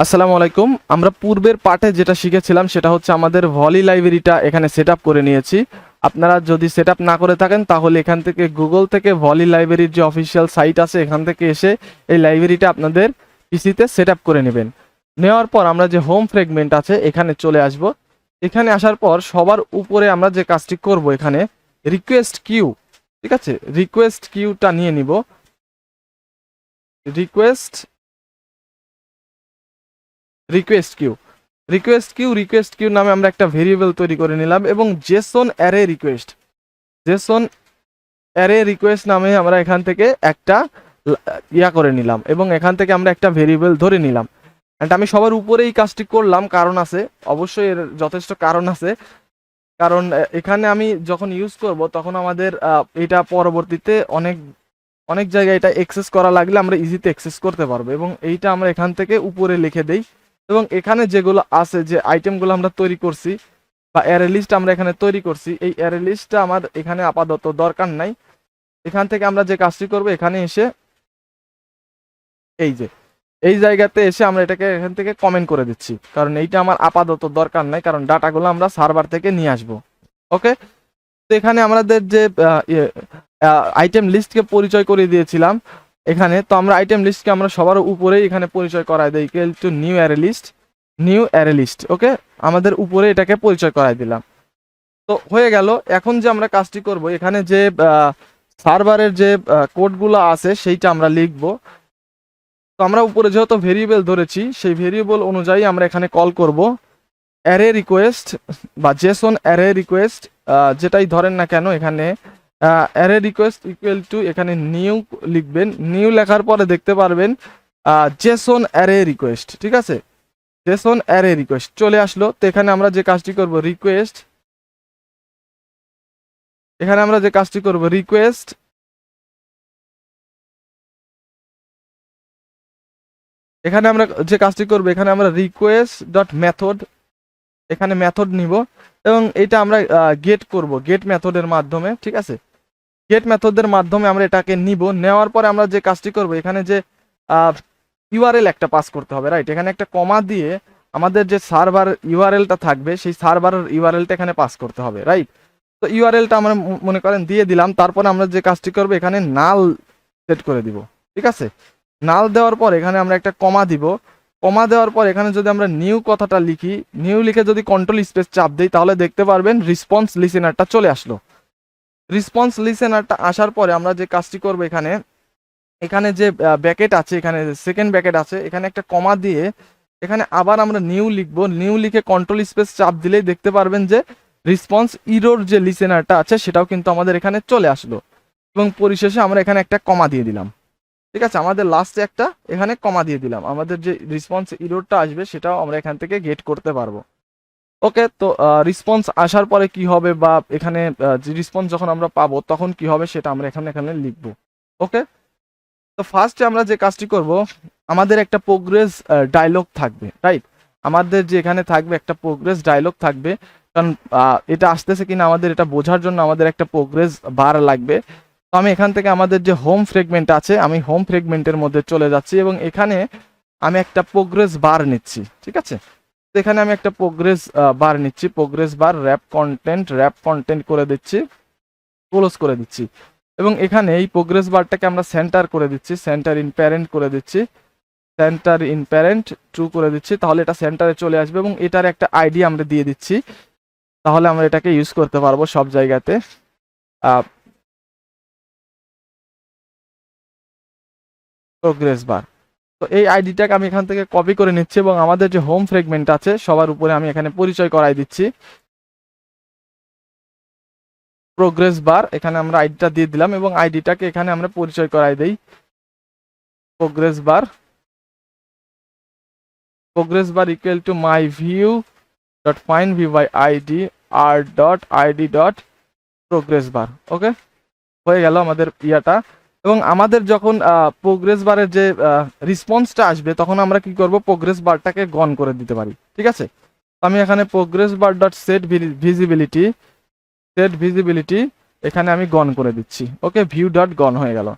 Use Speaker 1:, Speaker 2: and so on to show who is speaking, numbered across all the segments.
Speaker 1: আসসালামু আলাইকুম। আমরা পূর্বের পার্টে যেটা শিখেছিলাম সেটা হচ্ছে আমাদের ভলি লাইব্রেরিটা এখানে সেট আপ করে নিয়েছি। আপনারা যদি সেট আপ না করে থাকেন তাহলে এখান থেকে গুগল থেকে ভলি লাইব্রেরির যে অফিসিয়াল সাইট আছে এখান থেকে এসে এই লাইব্রেরিটা আপনাদের পিসিতে সেট আপ করে নেবেন। নেওয়ার পর আমরা যে হোম ফ্রেগমেন্ট আছে এখানে চলে আসব। এখানে আসার পর সবার উপরে আমরা যে কাজটি করব এখানে রিকোয়েস্ট কিউ, ঠিক আছে, রিকোয়েস্ট কিউটা নিয়ে নিব। রিকোয়েস্ট রিকোয়েস্ট কিউ নামে আমরা একটা ভেরিয়েবল তৈরি করে নিলাম এবং জেসন অ্যারে রিকোয়েস্ট নামে আমরা এখান থেকে একটা করে নিলাম এবং এখান থেকে আমরা একটা ভেরিয়েবল ধরে নিলাম। অ্যান্ড আমি সবার উপরে এই কাজটি করলাম, কারণ আছে, অবশ্যই এর যথেষ্ট কারণ আছে। কারণ এখানে আমি যখন ইউজ করব তখন আমাদের এটা পরবর্তীতে অনেক অনেক জায়গায় এটা অ্যাক্সেস করা লাগলে আমরা ইজিতে অ্যাক্সেস করতে পারবো এবং এইটা আমরা এখান থেকে উপরে লিখে দেই। এবং এখানে যেগুলো আছে, যে আইটেমগুলো আমরা তৈরি করছি বা অ্যারে লিস্ট আমরা এখানে তৈরি করছি, এই অ্যারে লিস্টটা আমার এখানে আপাতত দরকার নাই। এখান থেকে আমরা যে কাজটি করব এখানে এসে এই জায়গাতে এসে আমরা এটাকে এখান থেকে কমেন্ট করে দিচ্ছি, কারণ এইটা আমার আপাতত দরকার নাই, কারণ ডাটাগুলো আমরা সার্ভার থেকে নিয়ে আসবো। ওকে, তো এখানে আমাদের যে আইটেম লিস্টকে পরিচয় করে দিয়েছিলাম এখানে, তো আমরা আইটেম লিস্টকে আমরা সবার উপরেই এখানে পরিচয় করাই দিই equal to new array list. Okay, আমাদের উপরে এটাকে পরিচয় করাই দিলাম। তো হয়ে গেল। এখন যে আমরা কাজটি করব এখানে যে সার্ভারের যে কোডগুলো আছে সেইটা আমরা লিখব। তো আমরা উপরে যেহেতু ভেরিয়েবল ধরেছি সেই ভেরিয়েবল অনুযায়ী আমরা এখানে কল করব অ্যারে রিকোয়েস্ট বা জেসন অ্যারে রিকোয়েস্ট, যেটাই ধরেন না কেন। এখানে অ্যারে রিকোয়েস্ট ইকুয়াল টু এখানে নিউ লিখবেন। নিউ লেখার পরে দেখতে পারবেন জেসন অ্যারে রিকোয়েস্ট, ঠিক আছে, জেসন অ্যারে রিকোয়েস্ট চলে আসলো। তো এখানে আমরা যে কাজটি করব রিকোয়েস্ট, এখানে আমরা যে কাজটি করব রিকোয়েস্ট, এখানে আমরা যে কাজটি করব এখানে আমরা রিকোয়েস্ট ডট মেথড, এখানে মেথড নিব এবং এটা আমরা গেট করব গেট মেথডের মাধ্যমে, ঠিক আছে। গেট মেথডের মাধ্যমে আমরা এটাকে নিব। নেওয়ার পরে আমরা যে কাজটি করব এখানে যে ইউআরএল একটা পাস করতে হবে, রাইট। এখানে একটা কমা দিয়ে আমাদের যে সার্ভার ইউআরএলটা থাকবে সেই সার্ভারের ইউআরএলটা এখানে পাস করতে হবে, রাইট। তো ইউআরএলটা আমরা মনে করেন দিয়ে দিলাম। তারপরে আমরা যে কাজটি করব এখানে নাল সেট করে দিব, ঠিক আছে। নাল দেওয়ার পর এখানে আমরা একটা কমা দিব। কমা দেওয়ার পর এখানে যদি আমরা নিউ কথাটা লিখি, নিউ লিখে যদি কন্ট্রোল স্পেস চাপ দিই তাহলে দেখতে পারবেন রেসপন্স লিসেনারটা চলে আসলো। রেসপন্স লিসেনারটা আসার পরে আমরা যে কাজটি করব এখানে যে ব্যাকেট আছে, এখানে সেকেন্ড ব্যাকেট আছে, এখানে একটা কমা দিয়ে এখানে আবার আমরা নিউ লিখব। নিউ লিখে কন্ট্রোল স্পেস চাপ দিলেই দেখতে পারবেন যে রেসপন্স ইরোর যে লিসেনারটা আছে সেটাও কিন্তু আমাদের এখানে চলে আসলো এবং পরিশেষে আমরা এখানে একটা কমা দিয়ে দিলাম, ঠিক আছে। আমাদের লাস্টে একটা এখানে কমা দিয়ে দিলাম। আমাদের যে রেসপন্স ইরোরটা আসবে সেটাও আমরা এখান থেকে গেট করতে পারবো। ওকে, তো রেসপন্স আসার পরে কি হবে বা এখানে যে রেসপন্স যখন আমরা পাবো তখন কি হবে সেটা আমরা এখানে লিখবো। ওকে, তো ফার্স্টে আমরা যে কাজটি করব আমাদের একটা প্রোগ্রেস ডায়লগ থাকবে, রাইট। আমাদের যে এখানে থাকবে একটা প্রোগ্রেস ডায়লগ থাকবে, কারণ এটা আসতেছে কিনা আমাদের এটা বোঝার জন্য আমাদের একটা প্রোগ্রেস বার লাগবে। তো আমি এখান থেকে আমাদের যে হোম ফ্রেগমেন্ট আছে, আমি হোম ফ্রেগমেন্টের মধ্যে চলে যাচ্ছি এবং এখানে আমি একটা প্রোগ্রেস বার নিচ্ছি, ঠিক আছে। তো এখানে আমি একটা প্রোগ্রেস বার নিচ্ছি, প্রোগ্রেস বার র্যাপ কন্টেন্ট করে দিচ্ছি, ক্লোজ করে দিচ্ছি এবং এখানে এই প্রোগ্রেস বারটাকে আমরা সেন্টার করে দিচ্ছি, সেন্টার ইন প্যারেন্ট করে দিচ্ছি, সেন্টার ইন প্যারেন্ট ট্রু করে দিচ্ছি। তাহলে এটা সেন্টারে চলে আসবে এবং এটার একটা আইডি আমরা দিয়ে দিচ্ছি, তাহলে আমরা এটাকে ইউজ করতে পারবো সব জায়গাতে। প্রোগ্রেস বার, তো এই আইডিটাকে আমি এখান থেকে কপি করে নিচ্ছি এবং আমাদের যে হোম ফ্রেগমেন্ট আছে সবার উপরে আমি এখানে পরিচয় করাই দিচ্ছি প্রোগ্রেস বার। এখানে আমরা আইডিটা দিয়ে দিলাম এবং আইডিটাকে এখানে আমরা পরিচয় করাই দেই progress bar equal to my view dot find view by ID R dot ID dot progress bar. Okay, হয়ে গেল আমাদের ইয়াটা। এবং আমাদের যখন প্রোগ্রেস বারের যে রেসপন্সটা আসবে তখন আমরা কি করব, প্রোগ্রেস বারটাকে গন করে দিতে পারি, ঠিক আছে। আমি এখানে প্রোগ্রেস বার ডট সেট ভিজিবিলিটি এখানে আমি গন করে দিচ্ছি। ওকে, ভিউ ডট গন হয়ে গেল।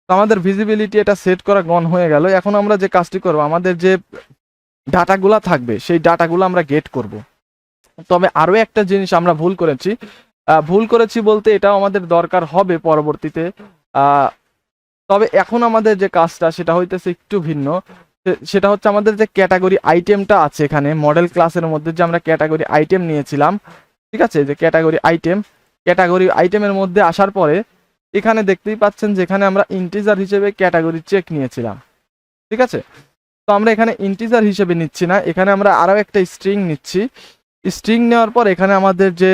Speaker 1: তো আমাদের ভিজিবিলিটি এটা সেট করা গন হয়ে গেল। এখন আমরা যে কাজটি করব আমাদের যে ডাটাগুলা থাকবে সেই ডাটাগুলো আমরা গেট করব। তবে আরো একটা জিনিস আমরা ভুল করেছি বলতে এটাও আমাদের দরকার হবে পরবর্তীতে। আহ, তবে এখন আমাদের যে কাজটা সেটা হইতেছে একটু ভিন্ন। সেটা হচ্ছে আমাদের যে ক্যাটাগরি আইটেমটা আছে এখানে মডেল ক্লাসের মধ্যে যে আমরা ক্যাটাগরি আইটেম নিয়েছিলাম, ঠিক আছে, যে ক্যাটাগরি আইটেমের মধ্যে আসার পরে এখানে দেখতেই পাচ্ছেন যেখানে আমরা ইন্টিজার হিসেবে ক্যাটাগরি চেক নিয়েছিলাম, ঠিক আছে। তো আমরা এখানে ইন্টিজার হিসেবে নিচ্ছি না, এখানে আমরা আরো একটা স্ট্রিং নিচ্ছি। স্ট্রিং নেওয়ার পর এখানে আমাদের যে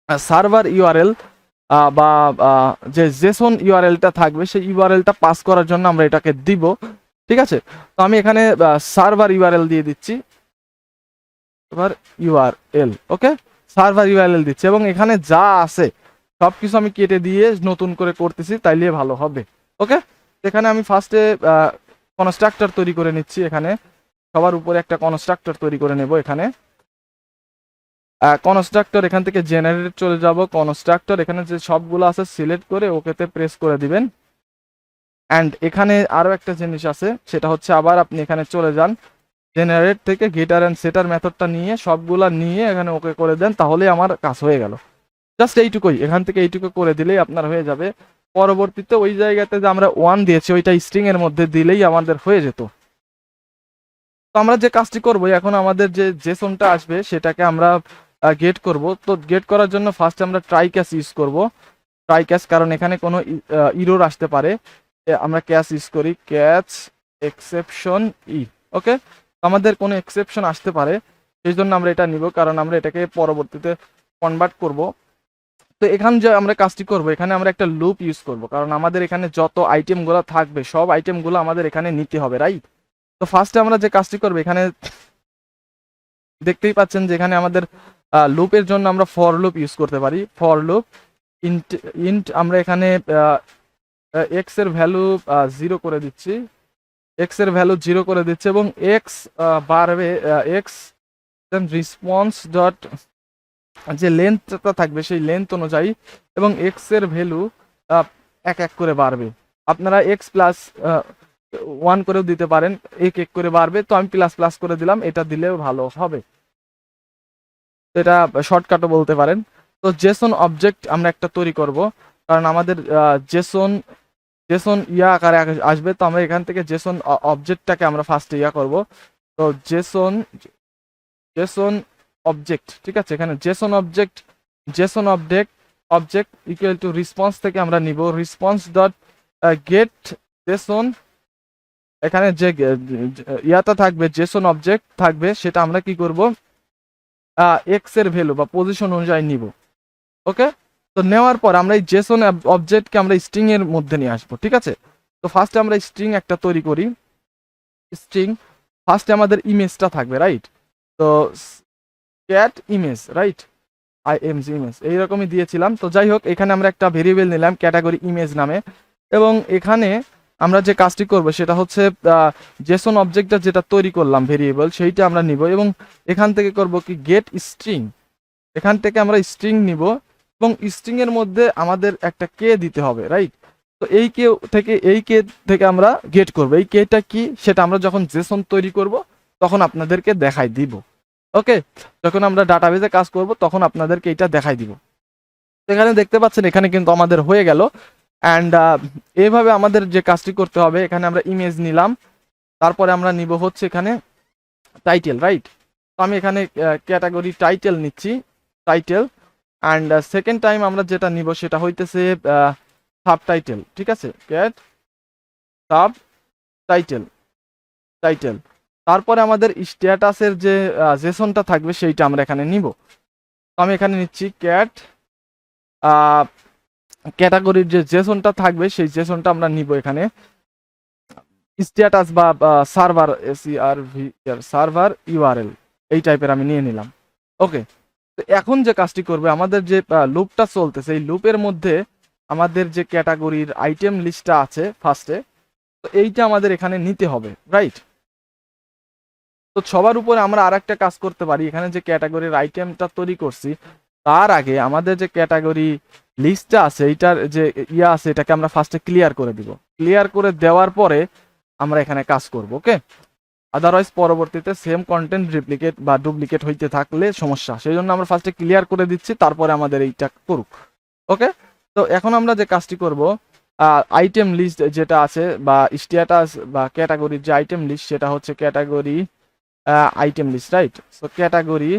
Speaker 1: সার্ভার ইউআরএল বা যে জেসন ইউআরএলটা থাকবে সেই ইউআরএলটা পাস করার জন্য আমরা এটাকে দিব, ঠিক আছে। তো আমি এখানে সার্ভার ইউআরএল দিয়ে দিচ্ছি, সার্ভার ইউআরএল, ওকে, সার্ভার ইউআরএল দিচ্ছি এবং এখানে যা আছে সবকিছু আমি কেটে দিয়ে নতুন করে করতেছি, তাইলে ভালো হবে। ওকে, এখানে আমি ফার্স্টে কনস্ট্রাক্টর তৈরি করে নিচ্ছি। এখানে সবার উপরে একটা কনস্ট্রাক্টর তৈরি করে নেব। এখানে কনস্ট্রাক্টর, এখান থেকে জেনারেট চলে যাব, কনস্ট্রাক্টর এখানে যে সবগুলো আছে সিলেক্ট করে ওকেতে প্রেস করে দিবেন। অ্যান্ড এখানে আরো একটা জিনিস আছে, সেটা হচ্ছে আবার আপনি এখানে চলে যান, জেনারেট থেকে গেটার অ্যান্ড সেটার মেথডটা নিয়ে সবগুলা নিয়ে এখানে ওকে করে দেন, তাহলে আমার কাজ হয়ে গেল। জাস্ট এইটুকুই, এখান থেকে এইটুকু করে দিলেই আপনার হয়ে যাবে। পরবর্তীতে ওই জায়গাতে যে আমরা 1 দিয়েছি ওইটা স্ট্রিং এর মধ্যে দিলেই আমাদের হয়ে যেত। তো আমরা যে কাজটি করব এখন, আমাদের যে জেসনটা আসবে সেটাকে আমরা গেট করব। তো গেট করার জন্য ফার্স্ট আমরা ট্রাই ক্যাচ ইউজ করব। ট্রাই ক্যাচ, কারণ এখানে কোনো ইরর আসতে পারে। আমরা ক্যাচ ইউজ করি, ক্যাচ এক্সেপশন ই, ওকে। আমাদের কোনো এক্সেপশন আসতে পারে, সেই জন্য আমরা এটা নিব, কারণ আমরা এটাকে পরবর্তীতে কনভার্ট করব। তো এখানে যে আমরা কাজটি করব, এখানে আমরা একটা লুপ ইউজ করব, কারণ আমাদের এখানে যত আইটেমগুলো থাকবে সব আইটেমগুলো আমাদের এখানে নিতে হবে, রাইট। তো ফার্স্টে আমরা যে কাজটি করব, এখানে দেখতেই পাচ্ছেন যে এখানে আমাদের লুপের জন্য আমরা ফর লুপ ইউজ করতে পারি। ফর লুপ ইন্ট ইন্ট আমরা এখানে এক্স এর ভ্যালু 0 করে দিচ্ছি, এক্স এর ভ্যালু 0 করে দিচ্ছি এবং এক্স বাড়বে, এক্স দেন রেসপন্স ডট যে লেন্থটা থাকবে সেই লেন্থ অনুযায়ী, এবং এক্স এর ভ্যালু এক এক করে বাড়বে। আপনারা এক্স প্লাস 1 করেও দিতে পারেন, এক এক করে বাড়বে। তো আমি প্লাস প্লাস করে দিলাম, এটা দিলেও ভালো হবে, এটা শর্টকাটও বলতে পারেন। তো জেসন অবজেক্ট আমরা একটা তৈরি করব, কারণ আমাদের জেসন জেসন ইয়া আকারে আসবে। তো আমরা এখান থেকে জেসন অবজেক্টটাকে আমরা ফার্স্টে ইয়া করব। তো জেসন জেসন অবজেক্ট, ঠিক আছে, এখানে Jason object equal to response থেকে আমরা নিব রেসপন্স ডট গেট জেসন। এখানে যে ইয়াটা থাকবে জেসন অবজেক্ট থাকবে সেটা আমরা কি করব, এক্স এর ভ্যালু বা পজিশন অনুযায়ী নিব, ওকে। তো নেওয়ার পর আমরা এই জেসন অবজেক্টকে আমরা স্ট্রিং এর মধ্যে নিয়ে আসবো, ঠিক আছে। তো ফার্স্টে আমরা স্ট্রিং একটা তৈরি করি, স্ট্রিং ফার্স্টে আমাদের ইমেজটা থাকবে, রাইট। তো cat image, right, IMG image এইরকমই দিয়েছিলাম। তো যাই হোক, এখানে আমরা একটা ভেরিয়েবল নিলাম ক্যাটাগরি ইমেজ নামে, এবং এখানে আমরা যে কাজটি করব সেটা হচ্ছে জেসন অবজেক্টটা যেটা তৈরি করলাম ভেরিয়েবল সেইটা আমরা নিব, এবং এখান থেকে করব কি গেট স্ট্রিং। এখান থেকে আমরা স্ট্রিং নিব এবং স্ট্রিং এর মধ্যে আমাদের একটা কে দিতে হবে, রাইট। তো এই কে থেকে আমরা গেট করব। এই কেটা কি সেটা আমরা যখন জেসন তৈরি করব তখন আপনাদেরকে দেখাই দিব, ওকে। যখন আমরা ডাটাবেজে কাজ করব তখন আপনাদেরকে এটা দেখাই দিব। এখানে দেখতে পাচ্ছেন এখানে কিন্তু আমাদের হয়ে গেল। অ্যান্ড এইভাবে আমাদের যে কাজটি করতে হবে, এখানে আমরা ইমেজ নিলাম, তারপরে আমরা নিব হচ্ছে এখানে টাইটেল, রাইট। তো আমি এখানে ক্যাটাগরি টাইটেল নিচ্ছি, টাইটেল। অ্যান্ড সেকেন্ড টাইম আমরা যেটা নিব সেটা হইতেছে সাব টাইটেল, ঠিক আছে, ক্যাট সাব টাইটেল। তারপরে আমাদের স্ট্যাটাসের যে জেসনটা থাকবে সেইটা আমরা এখানে নিব। তো আমি এখানে নিচ্ছি ক্যাট ক্যাটাগরির যে জেসনটা থাকবে সেই জেসনটা আমরা নিব এখানে স্ট্যাটাস বা সার্ভার ইউআরএল এই টাইপের আমি নিয়ে নিলাম, ওকে। তো এখন যে কাজটি করবে, আমাদের যে লুপটা চলতেছে এই লুপের মধ্যে আমাদের যে ক্যাটাগরির আইটেম লিস্টটা আছে ফার্স্টে, তো এইটা আমাদের এখানে নিতে হবে, রাইট। তো সবার উপরে আমরা আর একটা কাজ করতে পারি, এখানে যে ক্যাটাগরির আইটেমটা তৈরি করছি তার আগে আমাদের যে ক্যাটাগরি লিস্টটা আছে এইটার যে ইয়া আছে এটাকে আমরা ফার্স্টে ক্লিয়ার করে দিব। ক্লিয়ার করে দেওয়ার পরে আমরা এখানে কাজ করব, ওকে। আদারওয়াইজ পরবর্তীতে সেম কন্টেন্ট রিপ্লিকেট বা ডুপ্লিকেট হইতে থাকলে সমস্যা, সেই জন্য আমরা ফার্স্টে ক্লিয়ার করে দিচ্ছি, তারপরে আমাদের এইটা করুক। ওকে, তো এখন আমরা যে কাজটি করব, আইটেম লিস্ট যেটা আছে বা স্ট্যাটাস বা ক্যাটাগরির যে আইটেম লিস্ট, সেটা হচ্ছে category item list, right? So category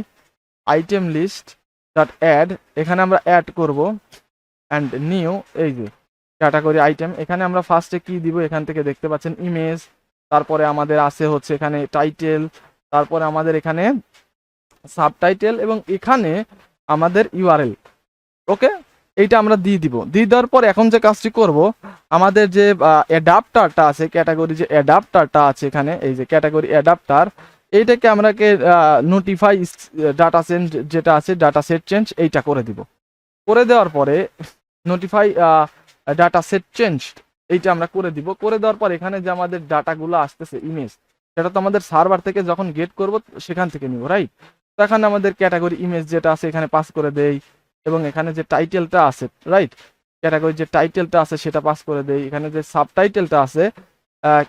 Speaker 1: item list dot add, এখানে আমরা অ্যাড করব অ্যান্ড নিউ, এই যে ক্যাটাগরি আইটেম, এখানে আমরা ফার্স্টে কি দিব, এখান থেকে দেখতে পাচ্ছেন ইমেজ, তারপরে আমাদের আছে হচ্ছে এখানে টাইটেল, তারপরে আমাদের এখানে সাবটাইটেল এবং এখানে আমাদের ইউআরএল। ওকে, এইটা আমরা দিয়ে দিব। দিয়ে দেওয়ার পর এখন যে কাজটি করব, আমাদের যে অ্যাডাপ্টারটা আছে, ক্যাটাগরি যে অ্যাডাপ্টারটা আছে এখানে, এই যে ক্যাটাগরি অ্যাডাপ্টার, এইটাকে আমরাকে নোটিফাই ডাটা সেট যেটা আছে, ডাটা সেট চেঞ্জ, এইটা করে দিব। করে দেওয়ার পরে নোটিফাই ডাটা সেট চেঞ্জ, এইটা আমরা করে দিব। করে দেওয়ার পর এখানে যে আমাদের ডাটাগুলো আসতেছে ইমেজ, সেটা তো আমাদের সার্ভার থেকে যখন গেট করব সেখান থেকে নিব, রাইট? তো এখানে আমাদের ক্যাটাগরি ইমেজ যেটা আছে এখানে পাস করে দেই, এবং এখানে যে টাইটেলটা আছে, রাইট, ক্যাটাগরি যে টাইটেলটা আছে সেটা পাস করে দেই। এখানে যে সাবটাইটেলটা আছে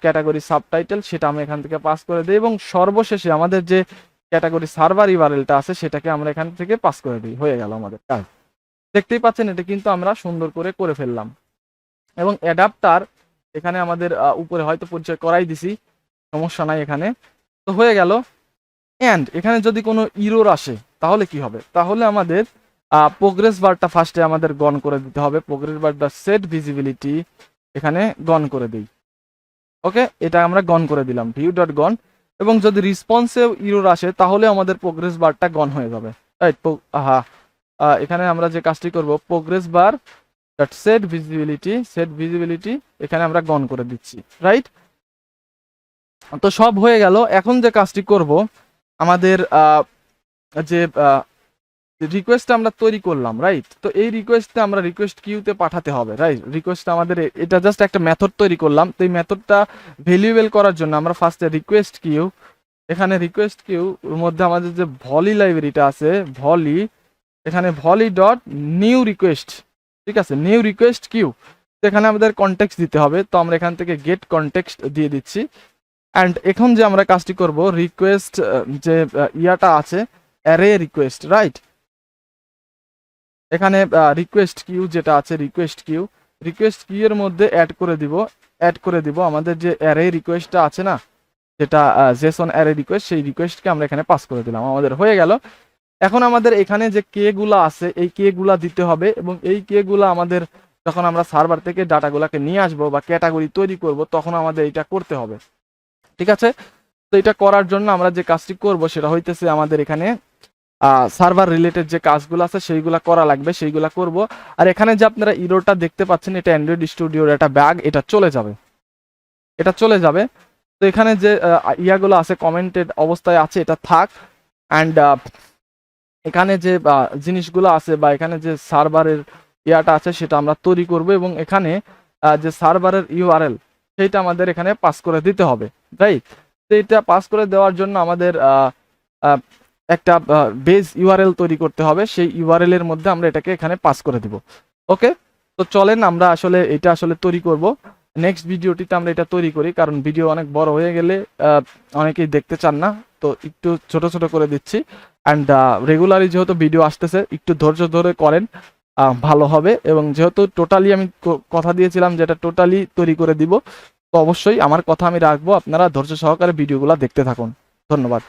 Speaker 1: ক্যাটাগরি সাবটাইটেল, সেটা আমরা এখান থেকে পাস করে দিই, এবং সর্বশেষে আমাদের যে ক্যাটাগরি সার্ভার ইউআরএলটা আছে সেটাকে আমরা এখান থেকে পাস করে দিই। হয়ে গেল আমাদের কাজ। দেখতেই পাচ্ছেন এটা কিন্তু আমরা সুন্দর করে ফেললাম। এবং অ্যাডাপ্টার এখানে আমাদের উপরে হয়তো পরিচয় করাই দিছি, সমস্যা নাই এখানে। তো হয়ে গেল। অ্যান্ড এখানে যদি কোনো ইরোর আসে তাহলে কি হবে? তাহলে আমাদের প্রোগ্রেস বারটা ফার্স্টে আমাদের গন করে দিতে হবে। প্রোগ্রেস বারটা সেট ভিজিবিলিটি এখানে গন করে দিই। ওকে, এটা আমরা গন করে দিলাম, ভিউ ডট গন। এবং যদি রেসপন্সেও ইরোর আসে তাহলে আমাদের প্রোগ্রেস বারটা গন হয়ে যাবে, রাইট? এখানে আমরা যে কাজটি করব, প্রোগ্রেস বার ডট সেট ভিজিবিলিটি এখানে আমরা গন করে দিচ্ছি, রাইট? তো সব হয়ে গেল। এখন যে কাজটি করব, আমাদের যে রিকোয়েস্ট আমরা তৈরি করলাম, রাইট? তো এই রিকোয়েস্টটা আমরা রিকোয়েস্ট কিউতে পাঠাতে হবে, রাইট? রিকোয়েস্ট আমাদের এটা জাস্ট একটা মেথড তৈরি করলাম। তো এই মেথডটা ভ্যালুয়েবল করার জন্য আমরা ফার্স্টে রিকোয়েস্ট কিউ, এখানে রিকোয়েস্ট কিউ এর মধ্যে আমাদের যে ভলি লাইব্রেরিটা আছে, ভলি, এখানে ভলি ডট নিউ রিকোয়েস্ট, ঠিক আছে, নিউ রিকোয়েস্ট কিউ। তো এখানে আমাদের কনটেক্সট দিতে হবে, তো আমরা এখান থেকে গেট কনটেক্সট দিয়ে দিচ্ছি। অ্যান্ড এখন যে আমরা কাজটি করব, রিকোয়েস্ট যে ইয়াটা আছে অ্যারে রিকোয়েস্ট, রাইট? এখানে রিকোয়েস্ট কিউ যেটা আছে, রিকোয়েস্ট কিউ এর মধ্যে অ্যাড করে দিব আমাদের যে অ্যারে রিকোয়েস্টটা আছে না, যেটা জেসন অ্যারে রিকোয়েস্ট, সেই রিকোয়েস্টকে আমরা এখানে পাস করে দিলাম। আমাদের হয়ে গেল। এখন আমাদের এখানে যে কে গুলা আছে এই কে গুলা দিতে হবে, এবং এই কে গুলা আমাদের যখন আমরা সার্ভার থেকে ডাটাগুলাকে নিয়ে আসবো বা ক্যাটাগরি তৈরি করব তখন আমাদের এটা করতে হবে, ঠিক আছে? তো এটা করার জন্য আমরা যে কাজটি করব সেটা হইতেছে আমাদের এখানে সার্ভার রিলেটেড যে কাজগুলো আছে সেইগুলা করা লাগবে, সেইগুলা করব। আর এখানে যে আপনারা ইরোটা দেখতে পাচ্ছেন, এটা অ্যান্ড্রয়েড স্টুডিওর একটা ব্যাগ, এটা চলে যাবে। তো এখানে যে ইয়াগুলো আছে কমেন্টেড অবস্থায় আছে, এটা থাক। অ্যান্ড এখানে যে জিনিসগুলো আছে বা এখানে যে সার্ভারের ইয়াটা আছে সেটা আমরা তৈরি করব, এবং এখানে যে সার্ভারের ইউআরএল সেইটা আমাদের এখানে পাস করে দিতে হবে, রাইট? তো এটা পাস করে দেওয়ার জন্য আমাদের একটা বেস ইউআরএল তৈরি করতে হবে, সেই ইউআরএল এর মধ্যে আমরা এটাকে এখানে পাস করে দিব। ওকে, তো চলেন আমরা এটা তৈরি করব। নেক্সট ভিডিওটিতে আমরা এটা তৈরি করি, কারণ ভিডিও অনেক বড় হয়ে গেলে অনেকেই দেখতে চান না, তো একটু ছোট ছোট করে দিচ্ছি। অ্যান্ড রেগুলারলি যেহেতু ভিডিও আসতেছে, একটু ধৈর্য ধরে করেন, ভালো হবে। এবং যেহেতু টোটালি আমি কথা দিয়েছিলাম যেটা টোটালি তৈরি করে দিব, তো অবশ্যই আমার কথা আমি রাখবো, আপনারা ধৈর্য সহকারে ভিডিওগুলো দেখতে থাকুন। ধন্যবাদ।